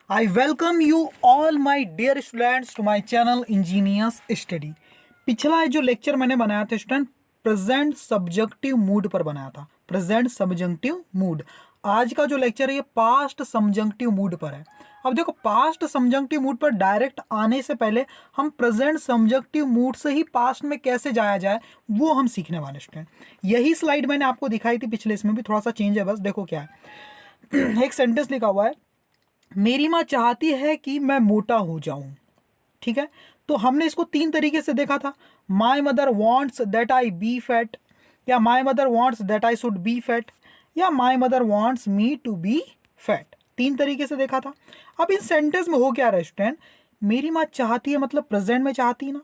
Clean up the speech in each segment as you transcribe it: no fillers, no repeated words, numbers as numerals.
I welcome you all my dear students to my channel Ingenious Study। पिछला जो lecture मैंने बनाया था स्टूडेंट प्रेजेंट सब्जेक्टिव मूड पर बनाया था, प्रेजेंट सब्जेक्टिव मूड। आज का जो लेक्चर है ये पास्ट सब्जेक्टिव मूड पर है। अब देखो पास्ट सब्जेक्टिव मूड पर डायरेक्ट आने से पहले हम प्रेजेंट सब्जेक्टिव मूड से ही पास्ट में कैसे जाया जाए वो हम सीखने वाले स्टूडेंट। यही स्लाइड मैंने आपको दिखाई थी पिछले, इसमें भी थोड़ा सा चेंज है, बस देखो क्या है। एक सेंटेंस लिखा हुआ है, मेरी माँ चाहती है कि मैं मोटा हो जाऊं। ठीक है, तो हमने इसको तीन तरीके से देखा था। My mother wants that I be fat, या my mother wants that I should be fat, या my mother wants me to be fat. तीन तरीके से देखा था। अब इस सेंटेंस में हो क्या रहा है स्टूडेंट, मेरी माँ चाहती है मतलब प्रेजेंट में चाहती है ना,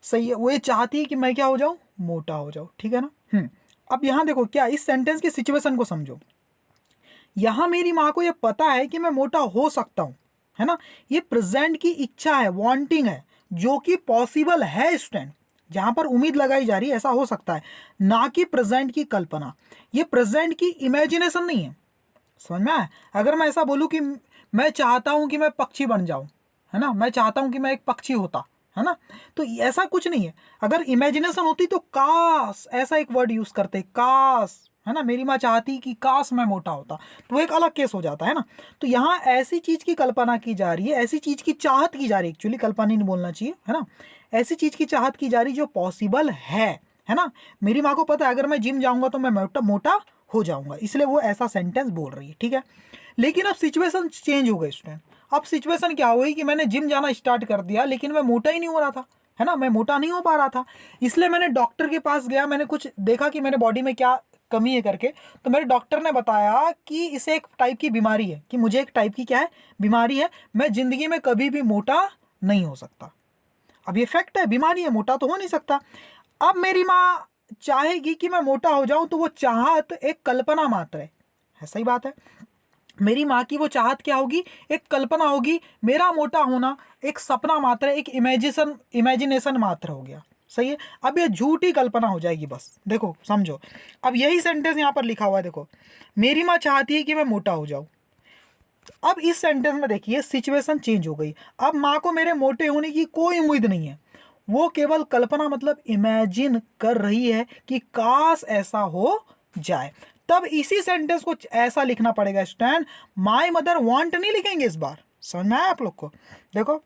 सही है, वो ये चाहती है कि मैं क्या हो जाऊं, मोटा हो जाऊं। ठीक है ना। अब यहां देखो क्या, इस सेंटेंस की सिचुएशन को समझो। यहां मेरी माँ को ये पता है कि मैं मोटा हो सकता हूं, है ना। ये प्रेजेंट की इच्छा है, वांटिंग है, जो कि पॉसिबल है स्टूडेंट। जहां पर उम्मीद लगाई जा रही है ऐसा हो सकता है, ना कि प्रेजेंट की कल्पना। ये प्रेजेंट की इमेजिनेशन नहीं है, समझ में आया। अगर मैं ऐसा बोलूं कि मैं चाहता हूं कि मैं पक्षी बन जाऊं, है ना, मैं चाहता हूं कि मैं एक पक्षी होता, है ना, तो ऐसा कुछ नहीं है। अगर इमेजिनेशन होती तो काश ऐसा एक वर्ड यूज करते, काश, है ना, मेरी माँ चाहती कि काश मैं मोटा होता, तो वो एक अलग केस हो जाता है ना। तो यहाँ ऐसी चीज की कल्पना की जा रही है, ऐसी चीज की चाहत की जा रही है, एक्चुअली कल्पना नहीं बोलना चाहिए, है ना। ऐसी चीज की चाहत की जा रही जो पॉसिबल है ना। मेरी माँ को पता है अगर मैं जिम जाऊंगा तो मैं मोटा मोटा हो जाऊंगा, इसलिए वो ऐसा सेंटेंस बोल रही है। ठीक है, लेकिन अब सिचुएशन चेंज हो गई स्टूडेंट। अब सिचुएशन क्या हो गई कि मैंने जिम जाना स्टार्ट कर दिया लेकिन मैं मोटा ही नहीं हो रहा था, है ना, मैं मोटा नहीं हो पा रहा था। इसलिए मैंने डॉक्टर के पास गया, मैंने कुछ देखा कि मेरे बॉडी में क्या कमी है करके। तो मेरे डॉक्टर ने बताया कि इसे एक टाइप की बीमारी है, कि मुझे एक टाइप की क्या है, बीमारी है, मैं जिंदगी में कभी भी मोटा नहीं हो सकता। अब ये फैक्ट है, बीमारी है, मोटा तो हो नहीं सकता। अब मेरी माँ चाहेगी कि मैं मोटा हो जाऊं, तो वो चाहत एक कल्पना मात्र है, सही बात है। मेरी माँ की वो चाहत क्या होगी, एक कल्पना होगी। मेरा मोटा होना एक सपना मात्र है, एक इमेजिनेशन मात्र हो गया, सही है। अब ये झूठी कल्पना हो जाएगी, बस देखो समझो। अब यही सेंटेंस यहाँ पर लिखा हुआ है, देखो, मेरी माँ चाहती है कि मैं मोटा हो जाऊं। अब इस सेंटेंस में देखिए सिचुएशन चेंज हो गई। अब माँ को मेरे मोटे होने की कोई उम्मीद नहीं है, वो केवल कल्पना मतलब इमेजिन कर रही है कि काश ऐसा हो जाए। तब इसी सेंटेंस को ऐसा लिखना पड़ेगा स्टूडेंट, माय मदर वांट नहीं लिखेंगे इस बार। समझ में आया आप लोग को। देखो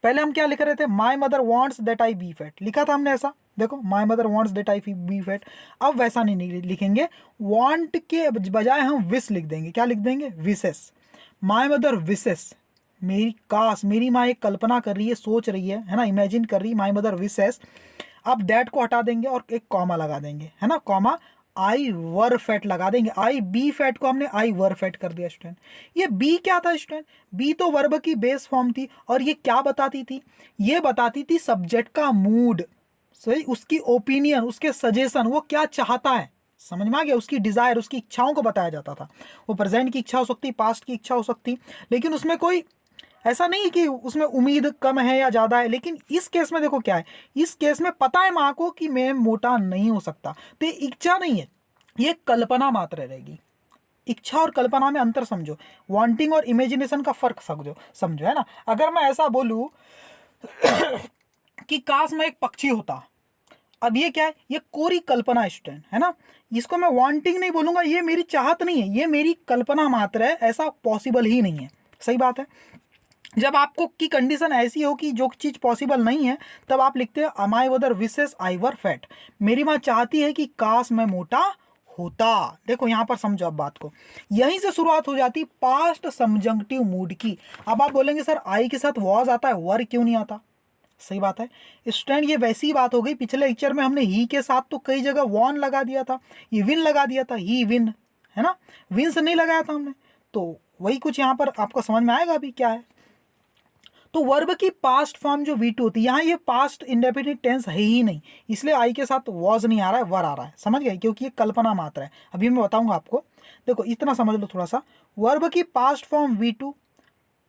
पहले हम क्या लिख रहे थे, my mother wants that I be fat, लिखा था हमने ऐसा। देखो my mother wants that I be fat. अब वैसा नहीं लिखेंगे, वांट के बजाय हम विश लिख देंगे। क्या लिख देंगे, विशेस। माय मदर विशेस, मेरी काश, मेरी माँ एक कल्पना कर रही है, सोच रही है ना, इमेजिन कर रही है, माय मदर विशेस। अब दैट को हटा देंगे और एक कॉमा लगा देंगे, है ना, कॉमा, आई वर फैट लगा देंगे। आई बी फैट को हमने आई वर फैट कर दिया स्टूडेंट। ये बी क्या था स्टूडेंट, बी तो वर्ब की बेस फॉर्म थी, और ये क्या बताती थी, ये बताती थी सब्जेक्ट का मूड, सही, उसकी ओपिनियन, उसके सजेशन, वो क्या चाहता है, समझ में आ गया, उसकी डिजायर, उसकी इच्छाओं को बताया जाता था। वो प्रेजेंट की इच्छा हो सकती, पास्ट की इच्छा हो सकती, लेकिन उसमें कोई ऐसा नहीं कि उसमें उम्मीद कम है या ज़्यादा है। लेकिन इस केस में देखो क्या है, इस केस में पता है माँ को कि मैं मोटा नहीं हो सकता, तो ये इच्छा नहीं है, ये कल्पना मात्र रहेगी। इच्छा और कल्पना में अंतर समझो, वांटिंग और इमेजिनेशन का फर्क समझो, समझो, है ना। अगर मैं ऐसा बोलूं कि काश मैं एक पक्षी होता, अब ये क्या है, ये कोरी कल्पना स्टूडेंट, है ना। इसको मैं वांटिंग नहीं बोलूंगा, ये मेरी चाहत नहीं है, ये मेरी कल्पना मात्र है, ऐसा पॉसिबल ही नहीं है, सही बात है। जब आपको की कंडीशन ऐसी हो कि जो चीज़ पॉसिबल नहीं है, तब आप लिखते हैं my mother wishes I were fat, मेरी माँ चाहती है कि काश मैं मोटा होता। देखो यहाँ पर समझो अब बात को, यहीं से शुरुआत हो जाती पास्ट सब्जंक्टिव मूड की। अब आप बोलेंगे सर आई के साथ वॉज आता है, वर क्यों नहीं आता, सही बात है स्टूडेंट, ये वैसी बात हो गई। पिछले लेक्चर में हमने ही के साथ तो कई जगह वॉन लगा दिया था, ये विन लगा दिया था, ही विन, है ना, विंस नहीं लगाया था हमने। तो वही कुछ यहाँ पर आपको समझ में आएगा अभी क्या है। तो वर्ब की पास्ट फॉर्म जो V2 होती है, यहाँ ये पास्ट इंडेफिनिट टेंस है ही नहीं, इसलिए आई के साथ वॉज नहीं आ रहा है, वर आ रहा है, समझ गए, क्योंकि ये कल्पना मात्र है। अभी मैं बताऊंगा आपको, देखो इतना समझ लो थोड़ा सा। वर्ब की पास्ट फॉर्म V2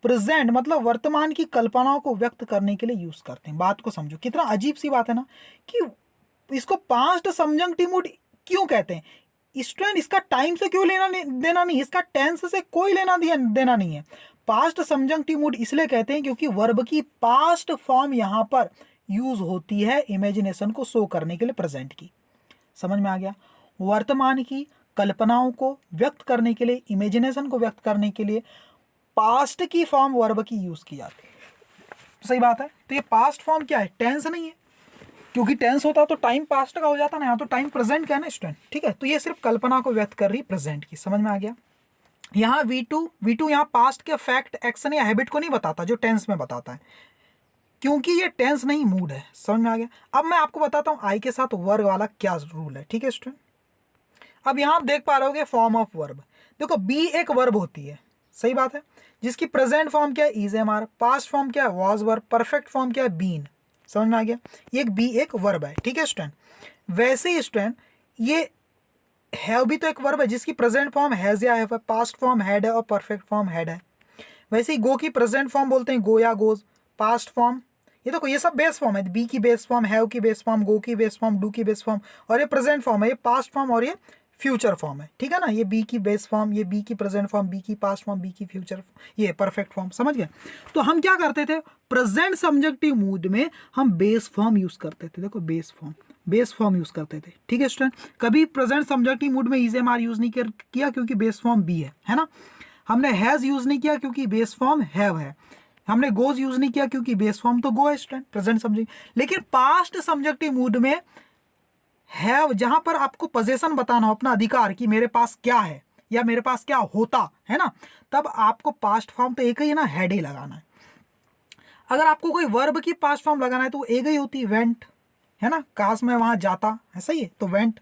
प्रेजेंट मतलब वर्तमान की कल्पनाओं को व्यक्त करने के लिए यूज करते हैं। बात को समझो, कितना अजीब सी बात है ना, कि इसको पास्ट सब्जंक्टिव मूड क्यों कहते हैं स्टूडेंट। इसका टाइम से क्यों लेना देना नहीं, इसका टेंस से कोई लेना देना नहीं है। पास्ट सबजंक्टिव मूड इसलिए कहते हैं क्योंकि वर्ब की पास्ट फॉर्म यहाँ पर यूज होती है इमेजिनेशन को शो करने के लिए प्रेजेंट की। समझ में आ गया? वर्तमान की कल्पनाओं को व्यक्त करने के लिए, इमेजिनेशन को व्यक्त करने के लिए पास्ट की फॉर्म वर्ब की यूज की जाती है। सही बात है। तो ये पास्ट फॉर्म क्या है? टेंस नहीं है, क्योंकि टेंस होता तो टाइम पास्ट का हो जाता ना, यहाँ तो टाइम प्रेजेंट का है ना स्टूडेंट। ठीक है, तो ये सिर्फ कल्पना को व्यक्त कर रही प्रेजेंट की। समझ में आ गया? यहाँ V2 यहाँ पास्ट के फैक्ट, एक्शन या हैबिट को नहीं बताता जो टेंस में बताता है, क्योंकि ये टेंस नहीं मूड है। समझ में आ गया? अब मैं आपको बताता हूँ आई के साथ वर्ब वाला क्या रूल है। ठीक है स्टूडेंट, अब यहाँ आप देख पा रहे होगे फॉर्म ऑफ वर्ब। देखो बी एक वर्ब होती है, सही बात है, जिसकी प्रेजेंट फॉर्म क्या है? Is am are, past form क्या है? वॉज वर्ब, परफेक्ट फॉर्म क्या है? बीन। समझ में आ गया? ये एक बी एक वर्ब है। ठीक है स्टूडेंट, वैसे ही स्टूडेंट ये हैव भी तो एक वर्ब है जिसकी प्रेजेंट फॉर्म हैज या हैव है, पास्ट फॉर्म हैड है और परफेक्ट फॉर्म हैड है। वैसे ही गो की प्रेजेंट फॉर्म बोलते हैं गो या गोज, पास्ट फॉर्म ये देखो ये सब बेस फॉर्म है, बी की बेस फॉर्म, हैव की बेस फॉर्म, गो की बेस फॉर्म, डू की बेस फॉर्म, और ये प्रेजेंट फॉर्म है, ये पास्ट फॉर्म और ये फ्यूचर फॉर्म है। ठीक है ना, ये बी की बेस फॉर्म, ये बी की प्रेजेंट फॉर्म, बी की पास्ट फॉर्म, बी की फ्यूचर, ये परफेक्ट फॉर्म। समझ गए? तो हम क्या करते थे प्रेजेंट सब्जेक्टिव मूड में? हम बेस फॉर्म यूज करते थे। देखो बेस फॉर्म यूज करते थे। ठीक है स्टूडेंट, कभी प्रेजेंट सब्जेक्टिव मूड में इज एम आर यूज नहीं किया क्योंकि बेस फॉर्म बी है ना। हमने हैज यूज नहीं किया क्योंकि बेस फॉर्म हैव है। हमने गोज यूज नहीं किया क्योंकि बेस फॉर्म तो गो है स्टूडेंट, प्रेजेंट सब्जेक्ट। लेकिन पास्ट सब्जेक्टिव मूड में हैव, जहां पर आपको पोजेशन बताना हो, अपना अधिकार कि मेरे पास क्या है या मेरे पास क्या होता है ना, तब आपको पास्ट फॉर्म तो एक ही है ना, हैड ही लगाना है। अगर आपको कोई वर्ब की पास्ट फॉर्म लगाना है तो वो एक ही होती है, वेंट, है ना, काश मैं वहां जाता, ऐसा ही है तो वेंट।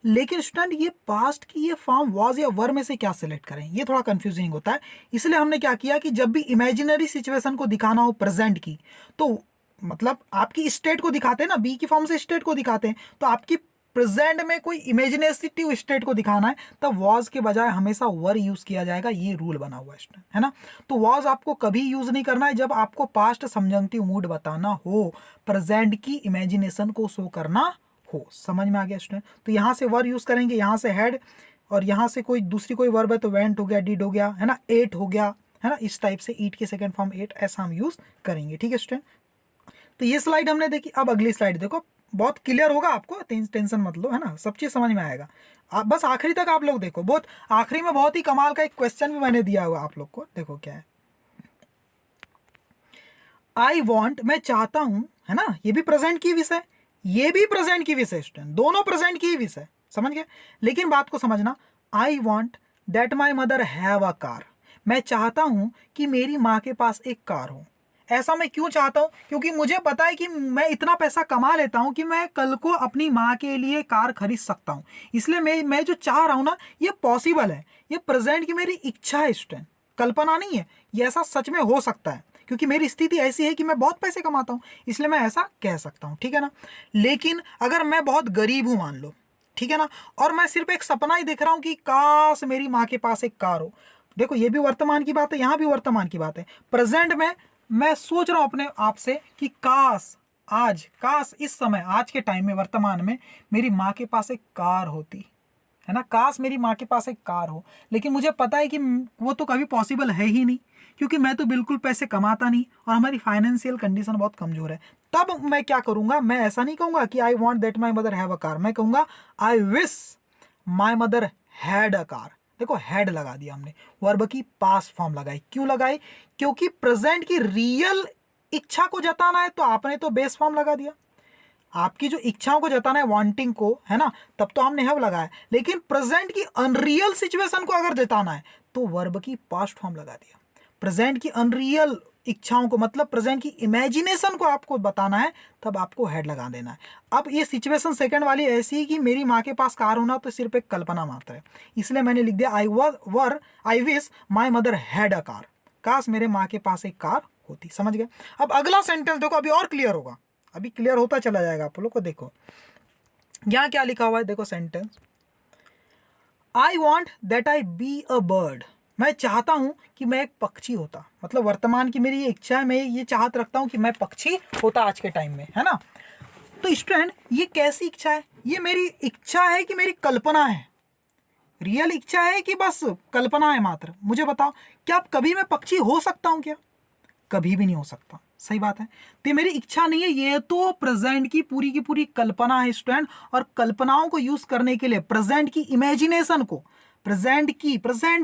लेकिन स्टूडेंट ये पास्ट की ये फॉर्म वॉज या वर में से क्या सिलेक्ट करें, ये थोड़ा कंफ्यूजिंग होता है। इसलिए हमने क्या किया कि जब भी इमेजिनरी सिचुएशन को दिखाना हो प्रेजेंट की, तो मतलब आपकी स्टेट को दिखाते हैं ना, बी की फॉर्म से स्टेट को दिखाते हैं, तो आपकी प्रेजेंट में कोई इमेजिनेटिव स्टेट को दिखाना है तब वॉज के बजाय हमेशा वर यूज किया जाएगा। ये रूल बना हुआ है स्टूडेंट, है ना। तो वॉज आपको कभी यूज नहीं करना है जब आपको पास्ट सबजंक्टिव मूड बताना हो, प्रेजेंट की इमेजिनेशन को शो करना हो। समझ में आ गया स्टूडेंट? तो यहाँ से वर यूज करेंगे, यहाँ से हैड, और यहाँ से कोई दूसरी कोई वर्ब है तो वेंट हो गया, डिड हो गया, है ना, एट हो गया, है ना, इस टाइप से ईट की सेकंड फॉर्म एट, ऐसा हम यूज करेंगे। ठीक है स्टूडेंट, तो ये स्लाइड हमने देखी। अब अगली स्लाइड देखो, बहुत क्लियर होगा आपको, टेंशन मत लो, है ना, सब चीज समझ में आएगा। आप बस आखिरी तक आप लोग देखो, बहुत आखिरी में बहुत ही कमाल का एक क्वेश्चन भी मैंने दिया हुआ आप लोग को, देखो क्या है। आई वॉन्ट, मैं चाहता हूं, है ना, ये भी प्रेजेंट की विषय, ये भी प्रेजेंट की विषय स्टूडेंट, दोनों प्रेजेंट की विषय, समझ गए। लेकिन बात को समझना, I want that my mother have a car, मैं चाहता हूं कि मेरी माँ के पास एक कार हो। ऐसा मैं क्यों चाहता हूं? क्योंकि मुझे पता है कि मैं इतना पैसा कमा लेता हूं कि मैं कल को अपनी माँ के लिए कार खरीद सकता हूं। इसलिए मैं जो चाह रहा हूं ना, ये पॉसिबल है, ये प्रेजेंट की मेरी इच्छा है स्टूडेंट, कल्पना नहीं है, ये ऐसा सच में हो सकता है क्योंकि मेरी स्थिति ऐसी है कि मैं बहुत पैसे कमाता हूं, इसलिए मैं ऐसा कह सकता हूं। ठीक है ना। लेकिन अगर मैं बहुत गरीब हूं मान लो, ठीक है ना, और मैं सिर्फ एक सपना ही देख रहा हूं कि काश मेरी माँ के पास एक कार हो, देखो ये भी वर्तमान की बात है, यहां भी वर्तमान की बात है। प्रेजेंट में मैं सोच रहा हूं अपने आप से कि काश आज, काश इस समय, आज के टाइम में, वर्तमान में मेरी माँ के पास एक कार होती, है ना, काश मेरी माँ के पास एक कार हो। लेकिन मुझे पता है कि वो तो कभी पॉसिबल है ही नहीं, क्योंकि मैं तो बिल्कुल पैसे कमाता नहीं और हमारी फाइनेंशियल कंडीशन बहुत कमजोर है। तब मैं क्या करूंगा, मैं ऐसा नहीं कहूंगा कि I want that my mother have a car, मैं कहूंगा I wish my mother had a car. देखो हैड लगा दिया हमने, वर्ब की पास्ट फॉर्म लगाई। क्यों लगाई? क्योंकि प्रेजेंट की रियल इच्छा को जताना है तो आपने तो बेस फॉर्म लगा दिया, आपकी जो इच्छाओं को जताना है, वांटिंग को, है ना, तब तो हमने हैव लगाया। लेकिन प्रेजेंट की अनरियल सिचुएशन को अगर जताना है तो वर्ब की पास्ट फॉर्म लगा दिया। प्रेजेंट की अनरियल इच्छाओं को, मतलब प्रेजेंट की इमेजिनेशन को आपको बताना है, तब आपको हेड लगा देना है। अब ये सिचुएशन सेकंड वाली ऐसी है कि मेरी माँ के पास कार होना तो सिर्फ एक कल्पना मात्र है, इसलिए मैंने लिख दिया I wish my mother had a car, काश मेरे माँ के पास एक कार होती। समझ गए? अब अगला सेंटेंस देखो, अभी और क्लियर होगा, अभी क्लियर होता चला जाएगा आप लोग को। देखो यहां क्या लिखा हुआ है, देखो sentence, I want that I be a bird, मैं चाहता हूं कि मैं एक पक्षी होता, मतलब वर्तमान की मेरी ये इच्छा है, मैं ये चाहत रखता हूं कि मैं पक्षी होता आज के टाइम में, है ना। तो स्टूडेंट ये कैसी इच्छा है? ये मेरी इच्छा है कि मेरी कल्पना है, रियल इच्छा है कि बस कल्पना है मात्र? मुझे बताओ, क्या आप कभी मैं पक्षी हो सकता हूं क्या? कभी भी नहीं हो सकता। सही बात है। तो ये मेरी इच्छा नहीं है, ये तो प्रेजेंट की पूरी कल्पना है स्टूडेंट। और कल्पनाओं को यूज करने के लिए प्रेजेंट की इमेजिनेशन को, प्रेजेंट ही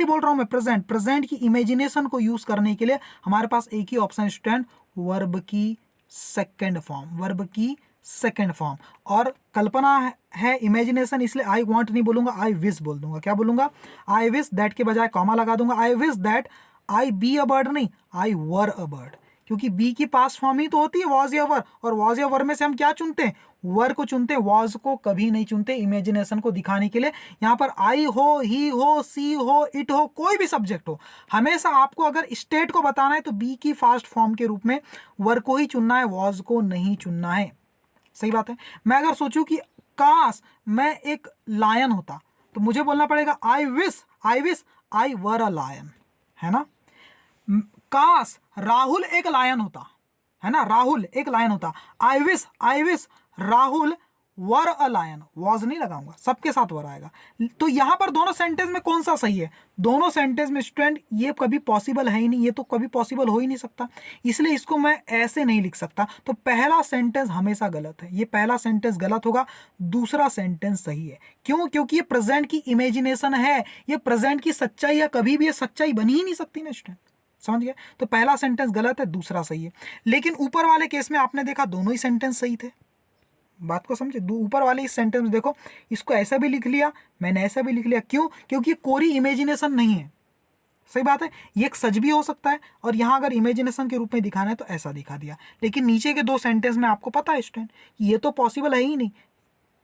बोल रहा हूं मैं, प्रेजेंट की इमेजिनेशन को यूज करने के लिए हमारे पास एक ही ऑप्शन स्टूडेंट, वर्ब की सेकेंड फॉर्म, वर्ब की सेकेंड फॉर्म। और कल्पना है इमेजिनेशन, इसलिए आई वॉन्ट नहीं बोलूंगा, आई विश बोल दूंगा। क्या बोलूंगा? आई विश दैट के बजाय कॉमा लगा दूंगा। I wish that I be a bird, नहीं आई वर अ बर्ड, क्योंकि बी की पास्ट फॉर्म ही तो होती है वॉज या वर, और वॉज या वर में से हम क्या चुनते हैं? वर को चुनते हैं, वॉज को कभी नहीं चुनते इमेजिनेशन को दिखाने के लिए। यहां पर आई हो, ही हो, सी हो, इट हो, कोई भी सब्जेक्ट हो, हमेशा आपको अगर स्टेट को बताना है तो बी की फास्ट फॉर्म के रूप में वर को ही चुनना है, वॉज को नहीं चुनना है। सही बात है। मैं अगर सोचूं कि काश मैं एक लायन होता, तो मुझे बोलना पड़ेगा I wish I were a lion, है ना। काश राहुल एक लायन होता, है ना, राहुल एक लायन होता। I wish Rahul were a lion, was नहीं लगाऊंगा, सबके साथ वर आएगा। तो यहां पर दोनों सेंटेंस में कौन सा सही है? दोनों सेंटेंस में स्टूडेंट ये कभी पॉसिबल है ही नहीं, ये तो कभी पॉसिबल हो ही नहीं सकता, इसलिए इसको मैं ऐसे नहीं लिख सकता। तो पहला सेंटेंस हमेशा गलत है, ये पहला सेंटेंस गलत होगा, दूसरा सेंटेंस सही है। क्यों? क्योंकि ये प्रेजेंट की इमेजिनेशन है, ये प्रेजेंट की सच्चाई या कभी भी ये सच्चाई बनी ही नहीं सकती ना स्टूडेंट। समझ गए? तो पहला सेंटेंस गलत है, दूसरा सही है। लेकिन ऊपर वाले केस में आपने देखा दोनों ही सेंटेंस सही थे। बात को समझे? ऊपर वाले इस सेंटेंस में देखो, इसको ऐसा भी लिख लिया, मैंने ऐसा भी लिख लिया। क्यों? क्योंकि कोरी इमेजिनेशन नहीं है। सही बात है, ये एक सच भी हो सकता है, और यहां अगर इमेजिनेशन के रूप में दिखाना है तो ऐसा दिखा दिया। लेकिन नीचे के दो सेंटेंस में आपको पता है स्टूडेंट, ये तो पॉसिबल है ही नहीं,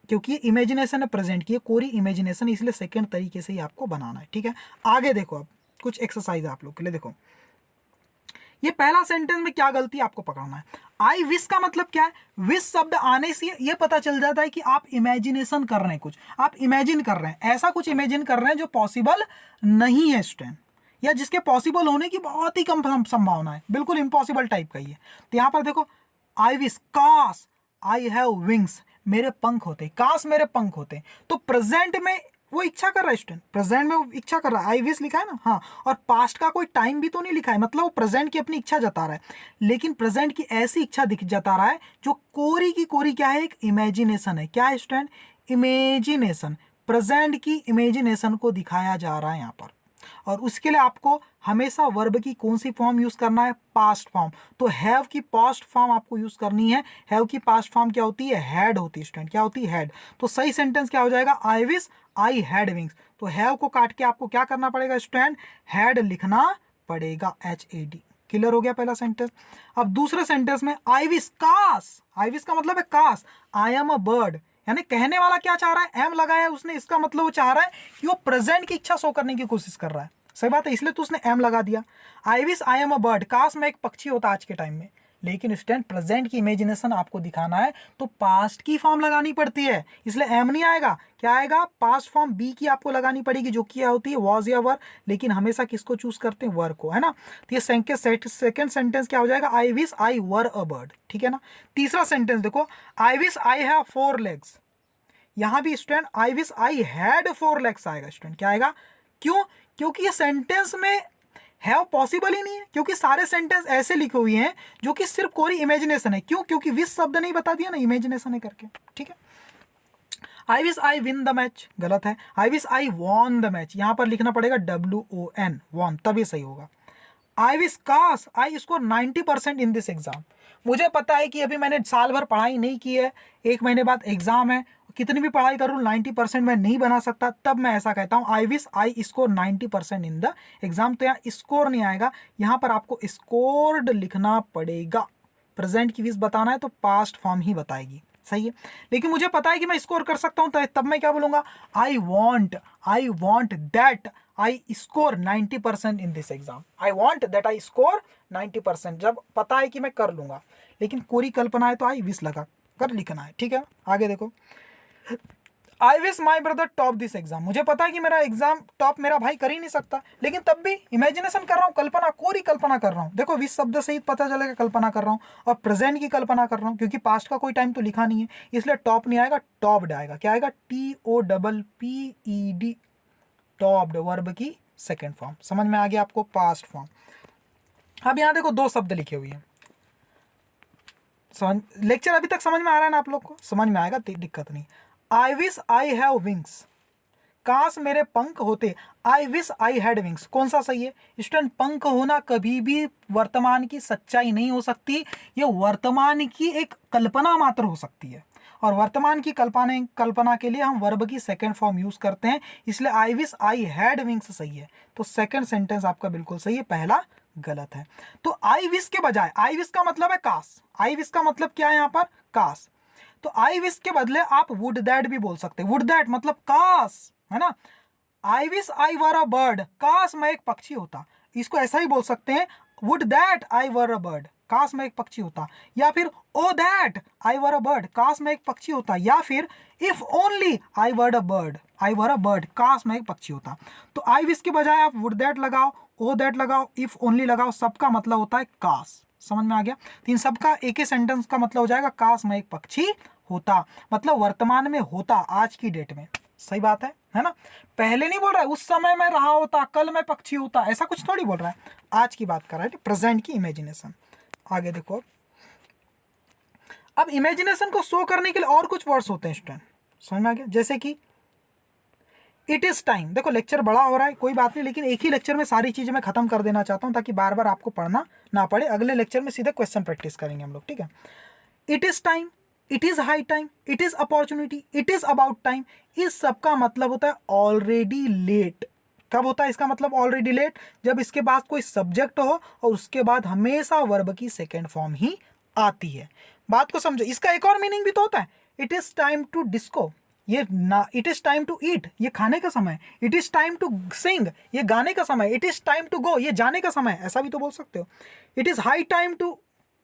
क्योंकि ये इमेजिनेशन है प्रेजेंट की, कोरी इमेजिनेशन, इसलिए सेकेंड तरीके से ही आपको बनाना है। ठीक है, आगे देखो, अब कुछ एक्सरसाइज आप लोग के लिए। देखो ये पहला सेंटेंस में क्या गलती आपको पकड़ना है। आई विश का मतलब क्या है? विश शब्द आने से ये पता चल जाता है कि आप इमेजिनेशन कर रहे हैं, कुछ आप इमेजिन कर रहे हैं, ऐसा कुछ इमेजिन कर रहे हैं जो पॉसिबल नहीं है स्टूडेंट, या जिसके पॉसिबल होने की बहुत ही कम संभावना है, बिल्कुल इम्पॉसिबल टाइप का ही है। तो यहां पर देखो, आई विश, काश आई हैव विंग्स, मेरे पंख होते, काश मेरे पंख होते। तो प्रेजेंट में वो इच्छा कर रहा है स्टूडेंट, प्रेजेंट में वो इच्छा कर रहा है, आई विश लिखा है ना, हाँ, और पास्ट का कोई टाइम भी तो नहीं लिखा है, मतलब वो प्रेजेंट की अपनी इच्छा जता रहा है। लेकिन प्रेजेंट की ऐसी इच्छा दिख जता रहा है जो कोरी की कोरी क्या है? एक इमेजिनेशन है। क्या है स्टूडेंट? इमेजिनेशन, प्रेजेंट की इमेजिनेशन को दिखाया जा रहा है यहाँ पर। और उसके लिए आपको हमेशा वर्ब की कौन सी फॉर्म यूज करना है? Past form. तो हैव की पास्ट फॉर्म आपको यूज करनी है। हैव की पास्ट फॉर्म क्या होती है? हैड होती है स्टूडेंट। क्या होती है? हैड। तो सही सेंटेंस क्या हो जाएगा? I wish I had wings. तो हैव को काट के आपको क्या करना पड़ेगा स्टूडेंट? हैड लिखना पड़ेगा, HAD। क्लियर हो गया पहला सेंटेंस। अब दूसरे सेंटेंस में आई विश, काश, आई विश का मतलब है काश, आई एम अ बर्ड, यानी कहने वाला क्या चाह रहा है? एम लगाया है उसने, इसका मतलब वो चाह रहा है कि वो प्रेजेंट की इच्छा शो करने की कोशिश कर रहा है। सही बात है, इसलिए तो उसने एम लगा दिया। I wish I am a bird, काश मैं एक पक्षी होता आज के टाइम में। लेकिन स्टूडेंट प्रेजेंट की इमेजिनेशन आपको दिखाना है तो पास्ट की फॉर्म लगानी पड़ती है, इसलिए एम नहीं आएगा। क्या आएगा? पास्ट फॉर्म बी की आपको लगानी पड़ेगी, जो क्या होती है? वॉज या वर। लेकिन हमेशा किसको चूज करते हैं? वर को, है ना। तो ये सेकेंड सेंटेंस क्या हो जाएगा? I wish I were a bird. ठीक है ना। तीसरा सेंटेंस देखो, I wish I have 4 legs। यहां भी student I wish I had 4 legs आएगा स्टूडेंट। क्या आएगा? क्यों? क्योंकि ये सेंटेंस में हैव पॉसिबल ही नहीं है, क्योंकि सारे सेंटेंस ऐसे लिखे हुए हैं जो कि सिर्फ कोरी इमेजिनेशन है। क्यों? क्योंकि विश शब्द नहीं बता दिया ना, इमेजिनेशन है करके। ठीक है। I wish I win the match, गलत है। I wish I won the match, यहां पर लिखना पड़ेगा WON, वॉन, तभी सही होगा। आई विश काश I score 90% in this exam. मुझे पता है कि अभी मैंने साल भर पढ़ाई नहीं की है, 1 महीने बाद एग्जाम है, कितनी भी पढ़ाई करूँ 90% मैं नहीं बना सकता, तब मैं ऐसा कहता हूँ I wish I score 90% in the exam. तो यहाँ स्कोर नहीं आएगा, यहाँ पर आपको स्कोर्ड लिखना पड़ेगा। प्रेजेंट की विश बताना है तो पास्ट फॉर्म ही बताएगी। सही है। लेकिन मुझे पता है कि मैं स्कोर कर सकता हूं, तब मैं क्या बोलूंगा? I want that I score 90% in this exam. I want that I score 90%, जब पता है कि मैं कर लूंगा। लेकिन कोरी कल्पना है तो आई विश लगा कर लिखना है। ठीक है, आगे देखो। I wish my brother top this exam. मुझे पता है कि मेरा एग्जाम टॉप मेरा भाई कर ही नहीं सकता, लेकिन तब भी इमेजिनेशन कर रहा हूँ, कल्पना, कोरी कल्पना कर रहा हूँ। देखो विश शब्द से ही पता चलेगा कल्पना कर रहा हूँ, और प्रेजेंट की कल्पना कर रहा हूँ, क्योंकि पास्ट का कोई टाइम तो लिखा नहीं है, इसलिए टॉप नहीं आएगा, टॉप्ड आएगा। क्या आएगा? TOPPED, स्टॉप्ड, वर्ब की सेकेंड फॉर्म। समझ में आ गया आपको, पास्ट फॉर्म। अब यहाँ देखो दो शब्द लिखे हुए हैं। समझ, लेक्चर अभी तक समझ में आ रहा है ना आप लोग को? समझ में आएगा, दिक्कत नहीं। I wish I have wings, काश मेरे पंख होते। I wish I had wings, कौन सा सही है स्टूडेंट? पंख होना कभी भी वर्तमान की सच्चाई नहीं हो सकती, ये वर्तमान की एक कल्पना मात्र हो सकती है, और वर्तमान की कल्पना के लिए हम वर्ब की सेकंड फॉर्म यूज करते हैं, इसलिए I wish I had wings सही है। तो सेकंड सेंटेंस आपका बिल्कुल सही है, पहला गलत है। तो आई विश के बजाय, आई विश का मतलब है काश, आई विश का मतलब क्या है यहाँ पर? काश। तो आई विश के बदले आप वुड दैट भी बोल सकते हैं। वुड दैट मतलब काश, है ना। I wish I were a bird, काश मैं एक पक्षी होता, इसको ऐसा ही बोल सकते हैं, would that I were a bird, काश मैं एक पक्षी होता। या फिर ओ that I were a bird, काश मैं एक पक्षी होता। या फिर if only I were a bird, I were a bird, काश मैं एक पक्षी होता। तो आई विश के बजाय आप वुड दैट लगाओ, ओ दैट लगाओ, इफ ओनली लगाओ, सबका मतलब होता है काश। समझ में आ गया? तो इन सबका एक ही सेंटेंस का मतलब हो जाएगा काश मैं एक पक्षी होता, मतलब वर्तमान में होता, आज की डेट में। सही बात है ना। पहले नहीं बोल रहा है उस समय मैं रहा होता, कल मैं पक्षी होता, ऐसा कुछ थोड़ी बोल रहा है, आज की बात कर रहा है, प्रेजेंट की इमेजिनेशन। आगे देखो, अब इमेजिनेशन को शो करने के लिए और कुछ वर्ड्स होते हैं स्टूडेंट, समझ में आ गया? जैसे कि इट इज टाइम। देखो लेक्चर बड़ा हो रहा है, कोई बात नहीं, लेकिन एक ही लेक्चर में सारी चीजें मैं खत्म कर देना चाहता हूं, ताकि बार बार आपको पढ़ना ना पड़े। अगले लेक्चर में सीधे क्वेश्चन प्रैक्टिस करेंगे हम लोग, ठीक है। It is time, it is high time, it is opportunity, it is about time, इस सब का मतलब होता है ऑलरेडी लेट। कब होता है इसका मतलब ऑलरेडी लेट? जब इसके बाद कोई सब्जेक्ट हो और उसके बाद हमेशा वर्ब की सेकेंड फॉर्म ही आती है। बात को समझो, इसका एक और मीनिंग भी तो होता है। It is time to disco, ये ना, it is time to eat, ये खाने का समय। It is time to sing, ये गाने का समय। It is time to go, ये जाने का समय, ऐसा भी तो बोल सकते हो। It is high time to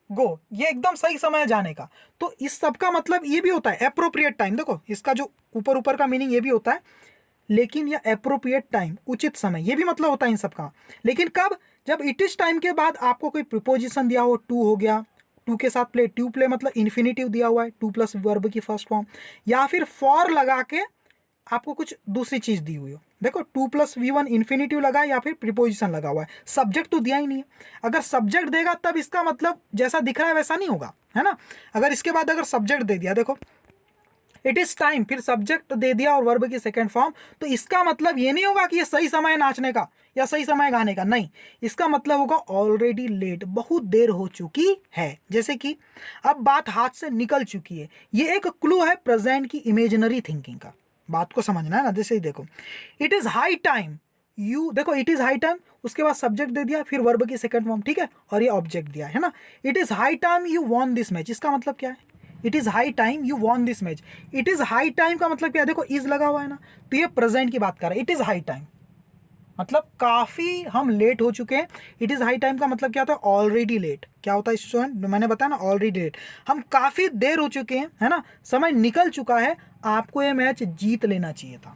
go, ये एकदम सही समय है जाने का। तो इस सब का मतलब ये भी होता है एप्रोप्रिएट टाइम। देखो इसका जो ऊपर ऊपर का मीनिंग ये भी होता है, लेकिन ये एप्रोप्रिएट टाइम, उचित समय, ये भी मतलब होता है इन सब का। लेकिन कब? जब इट इज टाइम के बाद आपको कोई प्रीपोजिशन दिया हो, टू हो गया, टू के साथ प्ले, टू प्ले मतलब इन्फिनिटिव दिया हुआ है, टू प्लस वर्ब की फर्स्ट फॉर्म, या फिर फॉर लगा के आपको कुछ दूसरी चीज दी हुई हो। देखो टू प्लस V1 इन्फिनिटिव लगा है या फिर प्रीपोजिशन लगा हुआ है, सब्जेक्ट तो दिया ही नहीं है। अगर सब्जेक्ट देगा तब इसका मतलब जैसा दिख रहा है वैसा नहीं होगा, है ना। अगर इसके बाद अगर सब्जेक्ट दे दिया, देखो इट इज टाइम, फिर सब्जेक्ट दे दिया और वर्ब की सेकेंड फॉर्म, तो इसका मतलब ये नहीं होगा कि ये सही समय है नाचने का या सही समय गाने का, नहीं। इसका मतलब होगा ऑलरेडी लेट, बहुत देर हो चुकी है। जैसे कि अब बात हाथ से निकल चुकी है, ये एक क्लू है प्रेजेंट की इमेजिनरी थिंकिंग का। बात को समझना है ना। जैसे ही देखो it is high time you, देखो इट इज हाई टाइम, उसके बाद सब्जेक्ट दे दिया, फिर वर्ब की सेकंड फॉर्म, ठीक है, और ये ऑब्जेक्ट दिया है ना। It is high time you won this match, इसका मतलब क्या है? It is high time you won this match. It is high time का मतलब क्या है? देखो इज लगा हुआ है ना, तो ये प्रेजेंट की बात कर रहा है। इट इज हाई टाइम मतलब काफी हम लेट हो चुके हैं। इट इज हाई टाइम का मतलब क्या होता है? Already late. क्या होता है स्टूडेंट? मैंने बताया ना, ऑलरेडी लेट, हम काफी देर हो चुके हैं, है ना, समय निकल चुका है, आपको ये मैच जीत लेना चाहिए था।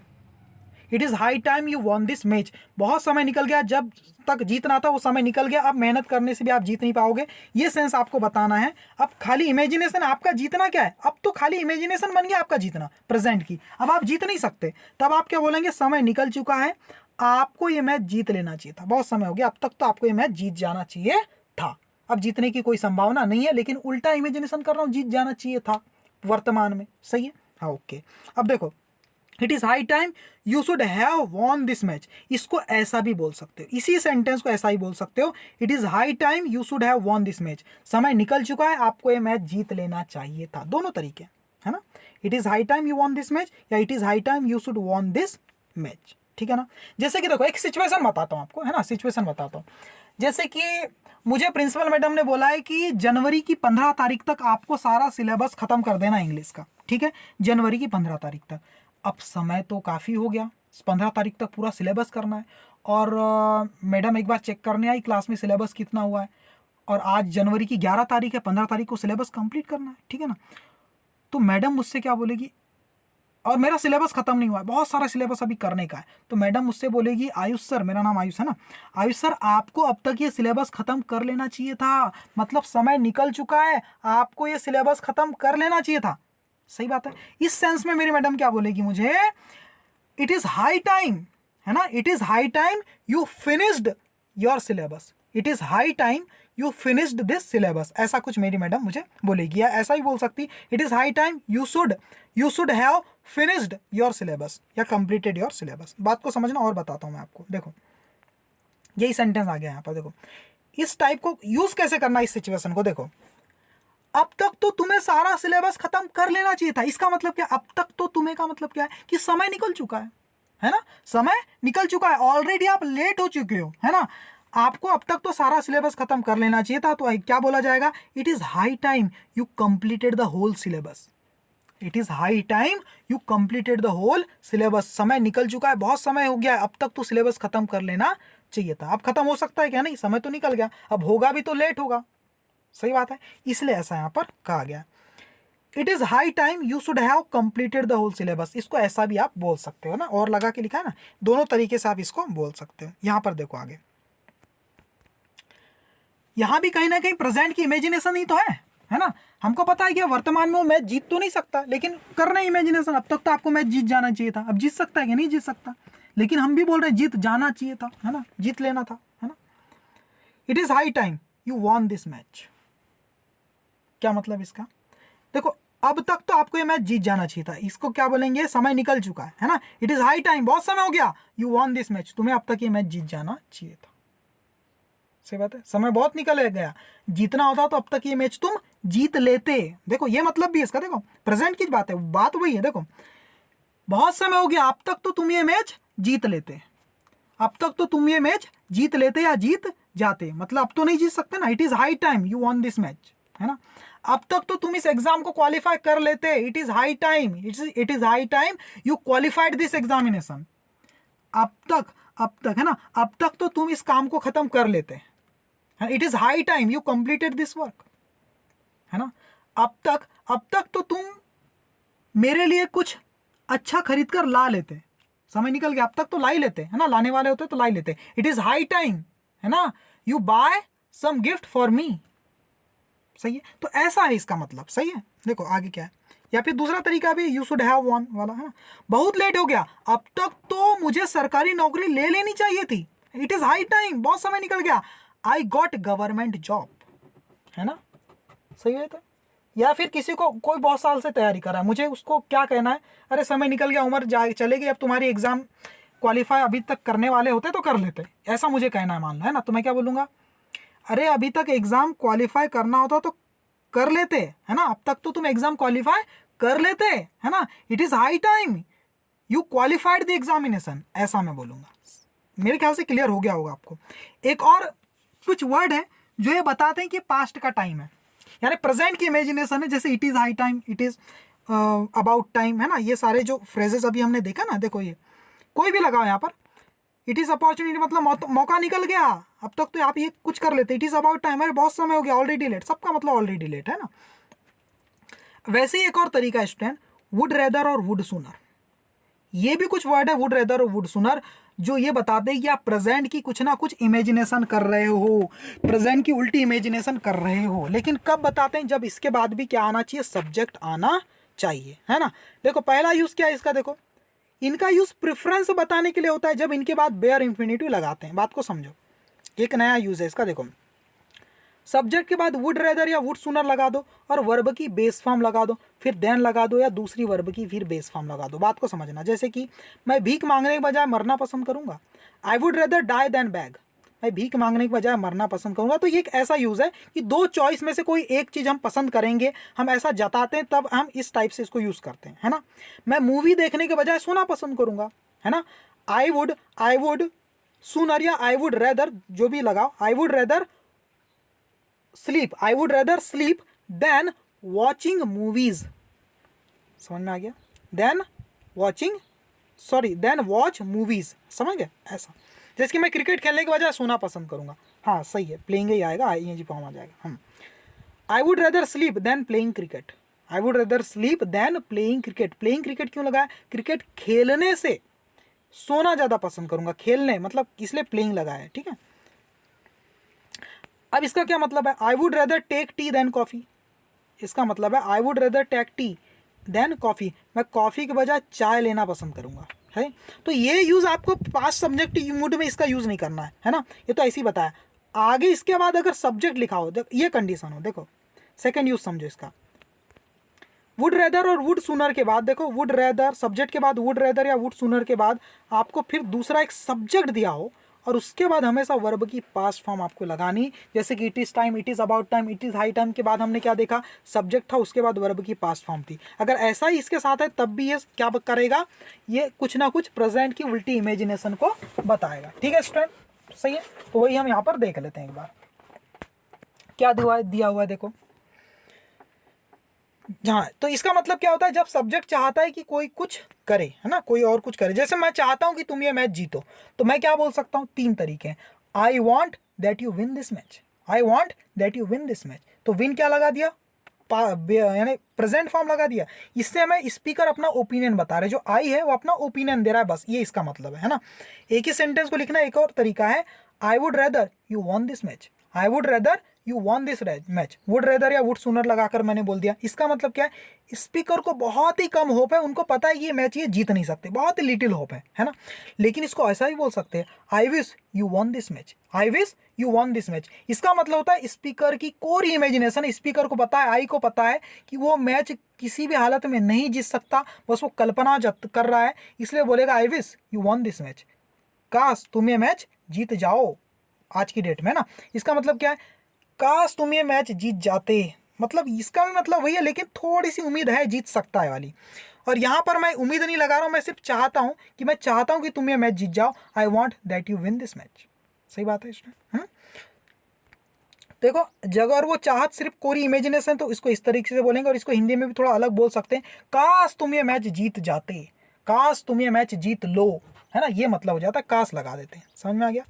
It is high time you won this match, बहुत समय निकल गया, जब तक जीतना था वो समय निकल गया, अब मेहनत करने से भी आप जीत नहीं पाओगे, ये सेंस आपको बताना है। अब खाली इमेजिनेशन, आपका जीतना क्या है? अब तो खाली इमेजिनेशन बन गया आपका जीतना प्रेजेंट की, अब आप जीत नहीं सकते। तब आप क्या बोलेंगे? समय निकल चुका है, आपको ये मैच जीत लेना चाहिए था, बहुत समय हो गया, अब तक तो आपको ये मैच जीत जाना चाहिए था, अब जीतने की कोई संभावना नहीं है, लेकिन उल्टा इमेजिनेशन कर रहा हूँ, जीत जाना चाहिए था वर्तमान में। सही है, हाँ ओके। अब देखो it is high time you should have von this match, इसको ऐसा भी बोल सकते हो, इसी सेंटेंस को ऐसा ही बोल सकते हो। It is high time you should have von this match, समय निकल चुका है, आपको ये मैच जीत लेना चाहिए था, दोनों तरीके, है ना। It is high time you won this match या it is high time you should won this match, ठीक है ना। जैसे कि देखो एक सिचुएशन बताता हूँ आपको, है ना, सिचुएशन बताता हूँ। जैसे कि मुझे प्रिंसिपल मैडम ने बोला है कि जनवरी की 15 तारीख तक आपको सारा सिलेबस खत्म कर देना इंग्लिश का, ठीक है, जनवरी की 15 तारीख तक। अब समय तो काफ़ी हो गया, 15 तारीख तक पूरा सिलेबस करना है, और मैडम एक बार चेक करने आई क्लास में सिलेबस कितना हुआ है, और आज जनवरी की 11 तारीख है, 15 तारीख को सिलेबस कंप्लीट करना है, ठीक है ना। तो मैडम मुझसे क्या बोलेगी? और मेरा सिलेबस खत्म नहीं हुआ है, बहुत सारा सिलेबस अभी करने का है। तो मैडम मुझसे बोलेगी, आयुष सर, मेरा नाम आयुष है ना, आयुष सर आपको अब तक ये सिलेबस खत्म कर लेना चाहिए था, मतलब समय निकल चुका है, आपको ये सिलेबस खत्म कर लेना चाहिए था। सही बात है। इस सेंस में मेरी मैडम क्या बोलेगी मुझे? इट इज हाई टाइम, है है ना, it is high time you finished your syllabus, it is high time you finished this syllabus, ऐसा कुछ मेरी मैडम मुझे बोलेगी, या ऐसा ही बोल सकती, it is high time you should have finished your syllabus या कंप्लीटेड योर सिलेबस। बात को समझना और बताता हूँ मैं आपको। देखो यही सेंटेंस आ गया यहाँ पर। देखो इस टाइप को यूज कैसे करना इस सिचुएशन को। देखो अब तक तो तुम्हें सारा सिलेबस खत्म कर लेना चाहिए था, इसका मतलब क्या, अब तक तो तुम्हें का मतलब क्या है कि समय निकल चुका है ना, समय निकल चुका है, ऑलरेडी आप लेट हो चुके हो, है ना, आपको अब तक तो सारा सिलेबस खत्म कर लेना चाहिए था। तो क्या बोला जाएगा, it is high time you completed the whole syllabus, it is high time you completed the whole syllabus, समय निकल चुका है, बहुत समय हो गया है, अब तक तो सिलेबस खत्म कर लेना चाहिए था। अब खत्म हो सकता है क्या, नहीं, समय तो निकल गया, अब होगा भी तो लेट होगा, सही बात है, इसलिए ऐसा यहां पर कहा गया। It is high time you should have completed the whole syllabus, इसको ऐसा भी आप बोल सकते हो ना, और लगा के लिखा है ना, दोनों तरीके से आप इसको बोल सकते हो। यहां पर देखो आगे, यहां भी कहीं ना कहीं प्रेजेंट की इमेजिनेशन ही तो है ना, हमको पता है कि वर्तमान में वो मैच जीत तो नहीं सकता, लेकिन कर रहे इमेजिनेशन, अब तक तो आपको मैच जीत जाना चाहिए था, अब जीत सकता है कि नहीं जीत सकता, लेकिन हम भी बोल रहे हैं जीत जाना चाहिए था, है ना, जीत लेना था, है ना। It is high time you won this match, क्या मतलब इसका, देखो अब तक तो आपको ये मैच जीत जाना चाहिए था, इसको क्या बोलेंगे, समय निकल चुका है ना, इट इज हाई टाइम, बहुत समय हो गया, यू वॉन दिस मैच, तुम्हें अब तक ये मैच जीत जाना चाहिए था, सही बात है, समय बहुत निकल गया, जीतना होता तो अब तक ये मैच तुम जीत लेते। देखो ये मतलब भी इसका, देखो प्रेजेंट की बात है, बात वही है, देखो बहुत समय हो गया, अब तक तो तुम ये मैच जीत लेते, अब तक तो तुम ये मैच जीत लेते या जीत जाते, मतलब अब तो नहीं जीत सकते ना, it is high time you won this match, है ना, अब तक तो तुम इस एग्जाम को क्वालिफाई कर लेते, it is high time, it is high time you qualified this examination, अब तक है ना, अब तक तो तुम इस काम को खत्म कर लेते, it is high time you completed this work, है ना, अब तक तो तुम मेरे लिए कुछ अच्छा खरीद कर ला लेते, समय निकल गया, अब तक तो ला ही लेते, है ना, लाने वाले होते तो ला ही लेते, इट इज हाई टाइम, है ना, you buy some gift for me, सही है, तो ऐसा है इसका मतलब, सही है। देखो आगे क्या है, या फिर दूसरा तरीका भी यू शुड हैव वन वाला, है ना, बहुत लेट हो गया, अब तक तो मुझे सरकारी नौकरी ले लेनी चाहिए थी, इट इज हाई टाइम, बहुत समय निकल गया, आई गॉट गवर्नमेंट जॉब, है ना, सही है। तो या फिर किसी को कोई बहुत साल से तैयारी कर रहा है, मुझे उसको क्या कहना है, अरे समय निकल गया, उम्र जा चलेगी, अब तुम्हारी एग्जाम क्वालिफाई अभी तक करने वाले होते तो कर लेते, ऐसा मुझे कहना है, मान लो, है ना, तो मैं क्या बोलूँगा, अरे अभी तक एग्जाम क्वालिफाई करना होता तो कर लेते, है ना, अब तक तो तुम एग्जाम क्वालिफाई कर लेते, है ना, it is high time you qualified the examination, ऐसा मैं बोलूँगा। मेरे ख्याल से क्लियर हो गया होगा आपको। एक और कुछ वर्ड है जो ये बताते हैं कि पास्ट का टाइम है, यानी प्रेजेंट की इमेजिनेशन है, जैसे it is high time, it is about time, है ना, ये सारे जो फ्रेजेस अभी हमने देखा ना, देखो ये कोई भी लगाओ यहाँ पर, इट इज अपॉर्चुनिटी मतलब मौका निकल गया, अब तक तो आप ये कुछ कर लेते, इट इज अबाउट टाइम, अरे बहुत समय हो गया, ऑलरेडी लेट, सबका मतलब ऑलरेडी लेट, है ना। वैसे ही एक और तरीका है स्टूडेंट, वुड रेदर और वुड सूनर, ये भी कुछ वर्ड है, वुड रेदर और वुड सूनर, जो ये बताते हैं कि आप प्रेजेंट की कुछ ना कुछ इमेजिनेशन कर रहे हो, प्रेजेंट की उल्टी इमेजिनेशन कर रहे हो, लेकिन कब बताते हैं, जब इसके बाद भी क्या आना चाहिए, सब्जेक्ट आना चाहिए, है ना। देखो पहला यूज क्या है इसका, देखो इनका यूज प्रेफरेंस बताने के लिए होता है, जब इनके बाद बेयर इंफिनिटिव लगाते हैं, बात को समझो, एक नया यूज है इसका। देखो सब्जेक्ट के बाद वुड रेदर या वुड सूनर लगा दो और वर्ब की बेस फॉर्म लगा दो, फिर देन लगा दो या दूसरी वर्ब की फिर बेस फॉर्म लगा दो, बात को समझना। जैसे कि मैं भीख मांगने के बजाय मरना पसंद करूंगा, I would rather die than beg, मैं भीख मांगने के बजाय मरना पसंद करूंगा। तो ये एक ऐसा यूज है कि दो चॉइस में से कोई एक चीज हम पसंद करेंगे, हम ऐसा जताते हैं, तब हम इस टाइप से इसको यूज करते हैं, है ना। मैं मूवी देखने के बजाय सोना पसंद करूंगा, है ना, आई वुड सूनर या आई वुड रेदर, जो भी लगाओ, I would rather sleep, I would rather sleep than watching movies, समझ में आ गया, देन वॉच मूवीज, समझ गए, ऐसा। जैसे कि मैं क्रिकेट खेलने के बजाय सोना पसंद करूंगा, हाँ सही है, प्लेइंग ही आएगा, आई जी फॉर्म आ जाएगा। आई would rather sleep than playing cricket, I would rather sleep than playing cricket, playing cricket क्यों लगाया, क्रिकेट खेलने से सोना ज़्यादा पसंद करूंगा, खेलने मतलब इसलिए प्लेइंग लगाया है, ठीक है। अब इसका क्या मतलब है, I would rather take tea than coffee, इसका मतलब है I would rather take tea than coffee, मैं कॉफ़ी के बजाय चाय लेना पसंद करूंगा, है। तो ये यूज़ आपको पास्ट सब्जेक्टिव मूड में इसका यूज़ नहीं करना है ना, ये तो ऐसे ही बताया। आगे इसके बाद अगर सब्जेक्ट लिखा हो, ये कंडीशन हो, देखो सेकंड यूज समझो इसका। वुड रेदर और वुड सूनर के बाद, देखो वुड रेदर सब्जेक्ट के बाद वुड रेदर या वुड सूनर के बाद आपको फिर दूसरा एक सब्जेक्ट दिया हो और उसके बाद हमेशा वर्ब की पास्ट फॉर्म आपको लगानी, जैसे कि it is time, it is about time, it is high time के बाद हमने क्या देखा, सब्जेक्ट था, उसके बाद वर्ब की पास्ट फॉर्म थी। अगर ऐसा ही इसके साथ है तब भी ये क्या करेगा, ये कुछ ना कुछ प्रेजेंट की उल्टी इमेजिनेशन को बताएगा। ठीक है स्टूडेंट, सही है। तो वही हम यहाँ पर देख लेते हैं एक बार क्या दिया हुआ है देखो। हाँ, तो इसका मतलब क्या होता है, जब सब्जेक्ट चाहता है कि कोई कुछ करे, है ना, कोई और कुछ करे। जैसे मैं चाहता हूं कि तुम ये मैच जीतो, तो मैं क्या बोल सकता हूं, तीन तरीके हैं। I want that you win this match, I want that you win this match. तो विन क्या लगा दिया, यानी प्रेजेंट फॉर्म लगा दिया। इससे हमें स्पीकर अपना ओपिनियन बता रहे, जो आई है वो अपना ओपिनियन दे रहा है, बस ये इसका मतलब है ना। एक ही सेंटेंस को लिखना एक और तरीका है, I would rather you won this match, I would rather you won this match. Would rather या वुड सूनर लगाकर मैंने बोल दिया। इसका मतलब क्या है, स्पीकर को बहुत ही कम होप है, उनको पता है कि ये मैच ये जीत नहीं सकते, बहुत ही लिटिल होप है ना। लेकिन इसको ऐसा ही बोल सकते हैं, I wish you won this match, I wish you won this match. इसका मतलब होता है स्पीकर की कोर इमेजिनेशन, स्पीकर को पता है, आई को पता है कि वो मैच किसी भी हालत में नहीं जीत सकता, बस वो कल्पना कर रहा है, इसलिए बोलेगा I wish you won this match, काश तुम ये मैच जीत जाओ आज की डेट में ना। इसका मतलब क्या है, काश तुम ये मैच जीत जाते, मतलब इसका भी मतलब वही है, लेकिन थोड़ी सी उम्मीद है जीत सकता है वाली। और यहाँ पर मैं उम्मीद नहीं लगा रहा हूँ, मैं सिर्फ चाहता हूँ कि मैं चाहता हूँ कि तुम ये मैच जीत जाओ, I want that you win this match. सही बात है इसमें। देखो जगह और वो चाहत सिर्फ कोरी इमेजिनेशन, तो इसको इस तरीके से बोलेंगे, और इसको हिंदी में भी थोड़ा अलग बोल सकते हैं, काश तुम ये मैच जीत जाते, काश तुम ये मैच जीत लो, है ना, ये मतलब हो जाता है, काश लगा देते हैं। समझ में आ गया।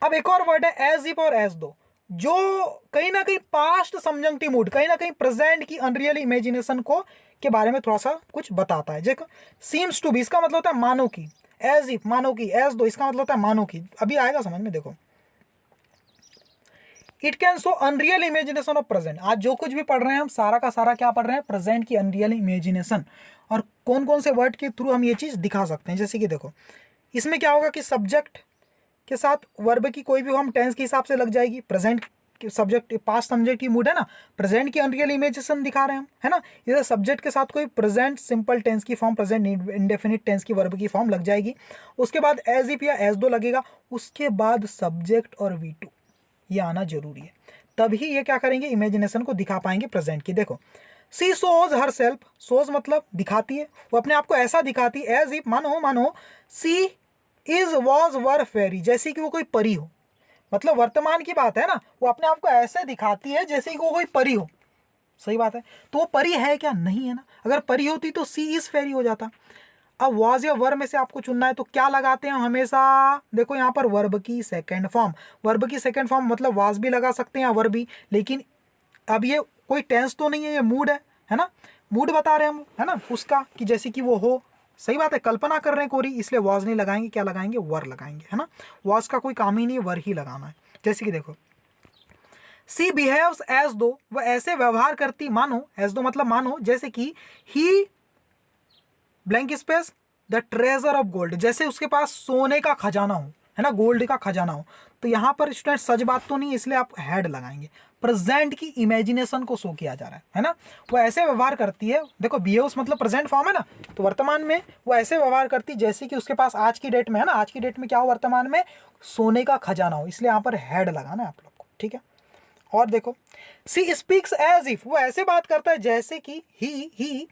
अब एक और वर्ड है एज इफ और एज दो, जो कहीं ना कहीं पास्ट समझंगटी मूड, कहीं ना कहीं प्रेजेंट की अनरियल इमेजिनेशन को के बारे में थोड़ा सा कुछ बताता है। देखो सीम्स टू बी, इसका मतलब होता है मानो की, एज इफ मानो की, एज दो इसका मतलब होता है मानो की। अभी आएगा समझ में, देखो it can show unreal imagination of present. आज जो कुछ भी पढ़ रहे हैं हम, सारा का सारा क्या पढ़ रहे हैं, प्रेजेंट की अनरियल इमेजिनेशन। और कौन कौन से वर्ड के थ्रू हम ये चीज़ दिखा सकते हैं, जैसे कि देखो इसमें क्या होगा कि सब्जेक्ट के साथ वर्ब की कोई भी हम टेंस के हिसाब से लग जाएगी। प्रेजेंट सब्जेक्ट पास्ट सब्जेक्ट की मूड है ना, प्रेजेंट की अनरियल इमेजिनेशन दिखा रहे हैं हम, है ना। इधर सब्जेक्ट के साथ कोई प्रेजेंट सिंपल टेंस की फॉर्म, प्रेजेंट इंडेफिनिट टेंस की वर्ब की फॉर्म लग जाएगी। उसके बाद एज इफ या एज दो लगेगा, उसके बाद सब्जेक्ट और V2 ये आना जरूरी है, तभी ये क्या करेंगे, इमेजिनेशन को दिखा पाएंगे प्रेजेंट की। देखो सी सोज हर सेल्फ, सोज मतलब दिखाती है, वो अपने आप को ऐसा दिखाती है, एज इफ मानो सी इज वॉज वर फेरी, जैसे कि वो कोई परी हो, मतलब वर्तमान की बात है ना, वो अपने आप को ऐसे दिखाती है जैसे कि वो कोई परी हो। सही बात है, तो वो परी है क्या, नहीं है ना। अगर परी होती तो सी इज फेरी हो जाता। अब वॉज या वर में से आपको चुनना है, तो क्या लगाते हैं हमेशा, देखो यहाँ पर वर्ब की सेकंड फॉर्म, वर्ब की सेकंड फॉर्म मतलब वाज भी लगा सकते हैं या वर्ब भी, लेकिन अब ये कोई टेंस तो नहीं है, ये मूड है ना, मूड बता रहे हैं हम, है ना, उसका, कि जैसे कि वो हो। सही बात है, कल्पना कर रहे हैं कोरी, इसलिए वॉज नहीं लगाएंगे, क्या लगाएंगे, वर लगाएंगे, है ना। वॉज का कोई काम ही नहीं, वर ही लगाना है। जैसे कि देखो सी बिहेव्स एज दो, वह ऐसे व्यवहार करती मानो, एज दो मतलब मानो, जैसे कि ही blank space the treasure of gold, जैसे उसके पास सोने का खजाना हो, है ना, गोल्ड का खजाना हो। तो यहाँ पर स्टूडेंट सच बात तो नहीं, इसलिए आप हेड लगाएंगे, प्रेजेंट की इमेजिनेशन को शो किया जा रहा है ना। वो ऐसे व्यवहार करती है, देखो बिहेव्स मतलब प्रेजेंट फॉर्म है ना, तो वर्तमान में वो ऐसे व्यवहार करती जैसे कि उसके पास आज की डेट में, है ना, आज की डेट में क्या हो, वर्तमान में सोने का खजाना हो, इसलिए यहाँ पर हेड लगाना है आप लोग को। ठीक है, और देखो सी स्पीक्स एज इफ, वो ऐसे बात करता है जैसे कि ही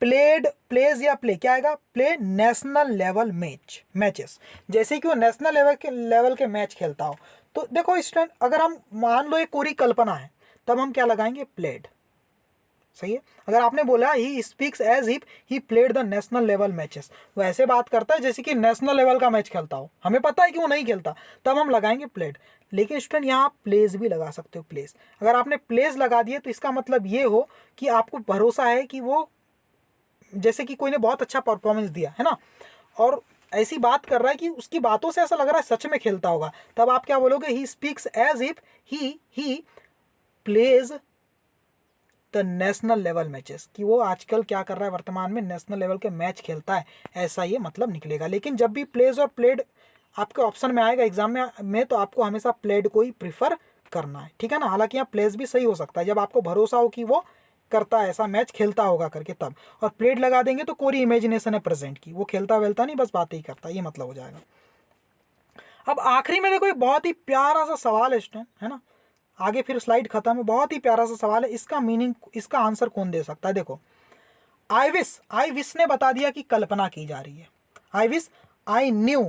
प्लेज या प्ले क्या आएगा, प्ले नेशनल लेवल मैचेस, जैसे कि वो नेशनल लेवल के मैच खेलता हो। तो देखो स्टूडेंट, अगर हम मान लो एक कोरी कल्पना है, तब हम क्या लगाएंगे, प्लेड। सही है, अगर आपने बोला he speaks as if he played the national level matches, वो ऐसे बात करता है जैसे कि नेशनल लेवल का मैच खेलता हो, हमें पता है कि वो नहीं खेलता, तब हम लगाएंगे प्लेड। लेकिन स्टूडेंट यहाँ आप प्लेस भी लगा सकते हो, प्लेस। अगर आपने प्लेस लगा दिए तो इसका मतलब ये हो कि आपको भरोसा है कि वो, जैसे कि कोई ने बहुत अच्छा परफॉर्मेंस दिया है ना, और ऐसी बात कर रहा है कि उसकी बातों से ऐसा लग रहा है सच में खेलता होगा, तब आप क्या बोलोगे, he speaks as if he plays the national level matches, कि वो आजकल क्या कर रहा है, वर्तमान में नेशनल लेवल के मैच खेलता है, ऐसा ये मतलब निकलेगा। लेकिन जब भी प्लेज और प्लेड आपके ऑप्शन में आएगा एग्जाम में तो आपको हमेशा प्लेड को ही प्रीफर करना है, ठीक है ना। हालांकि यहाँ प्लेस भी सही हो सकता है जब आपको भरोसा हो कि वो करता है ऐसा, मैच खेलता होगा करके तब। और प्लेड लगा देंगे तो कोरी इमेजिनेशन है प्रेजेंट की, वो खेलता वेलता नहीं, बस बातें ही करता, ये मतलब हो जाएगा। अब आखिरी में देखो एक बहुत ही प्यारा सा सवाल है स्टूडेंट, है ना, आगे फिर स्लाइड खत्म है। बहुत ही प्यारा सा सवाल है, इसका मीनिंग, इसका आंसर कौन दे सकता है। देखो, आई विश ने बता दिया कि कल्पना की जा रही है। आई विश, आई न्यू,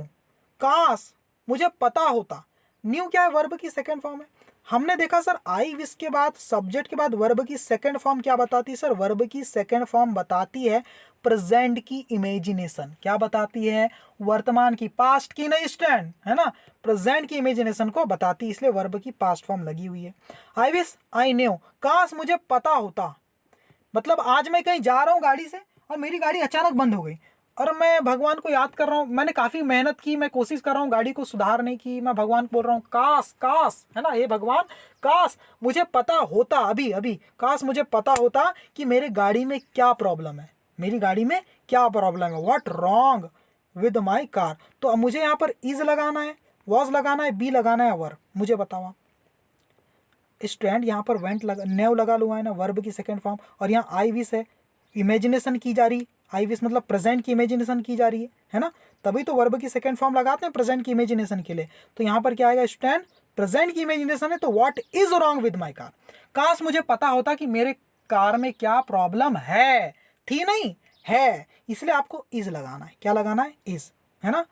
काश मुझे पता होता। न्यू क्या है, वर्ब की सेकंड फॉर्म है। हमने देखा सर आई विश के बाद सब्जेक्ट के बाद वर्ब की सेकंड फॉर्म क्या बताती है सर, वर्ब की सेकंड फॉर्म बताती है प्रेजेंट की इमेजिनेशन। क्या बताती है, वर्तमान की, पास्ट की नहीं स्टैंड, है ना, प्रेजेंट की इमेजिनेशन को बताती है, इसलिए वर्ब की पास्ट फॉर्म लगी हुई है। आई विश आई न्यू, काश मुझे पता होता, मतलब आज मैं कहीं जा रहा हूँ गाड़ी से और मेरी गाड़ी अचानक बंद हो गई और मैं भगवान को याद कर रहा हूँ, मैंने काफ़ी मेहनत की, मैं कोशिश कर रहा हूँ गाड़ी को सुधारने की, मैं भगवान को बोल रहा हूँ काश काश, है ना, हे भगवान काश मुझे पता होता, अभी अभी काश मुझे पता होता कि मेरे गाड़ी में क्या प्रॉब्लम है, मेरी गाड़ी में क्या प्रॉब्लम है, what wrong with my car. तो अब मुझे यहाँ पर इज लगाना है, वॉज लगाना है, बी लगाना है, वर, मुझे बताओ आप। स्टैंड यहाँ पर वेंट लगा, नेव लगा लुआ है ना, वर्ब की सेकंड फॉर्म, और यहाँ आई विश है, इमेजिनेशन की जा रही, आई विश मतलब प्रेजेंट की इमेजिनेशन की जा रही है ना, तभी तो वर्ब की सेकंड फॉर्म लगाते हैं प्रेजेंट की इमेजिनेशन के लिए। तो यहाँ पर क्या आएगा स्टैंड, प्रेजेंट की इमेजिनेशन है, तो what is wrong with my car, काश मुझे पता होता कि मेरे कार में क्या प्रॉब्लम है, थी नहीं है, इसलिए आपको इज लगाना है। क्या लगाना है, इज, है ना।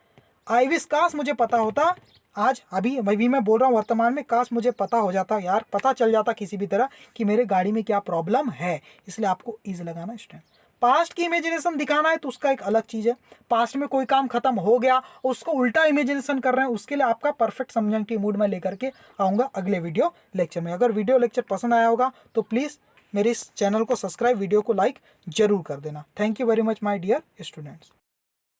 आई विश, काश मुझे पता होता, आज अभी अभी मैं बोल रहा हूँ वर्तमान में, काश मुझे पता हो जाता यार, पता चल जाता किसी भी तरह कि मेरे गाड़ी में क्या प्रॉब्लम है, इसलिए आपको इज लगाना स्टैंड। पास्ट की इमेजिनेशन दिखाना है तो उसका एक अलग चीज़ है, पास्ट में कोई काम खत्म हो गया उसको उल्टा इमेजिनेशन कर रहे हैं, उसके लिए आपका परफेक्ट समझने मूड में लेकर के आऊँगा अगले वीडियो लेक्चर में। अगर वीडियो लेक्चर पसंद आया होगा तो प्लीज़ मेरे इस चैनल को सब्सक्राइब, वीडियो को लाइक जरूर कर देना। Thank you very much my dear students.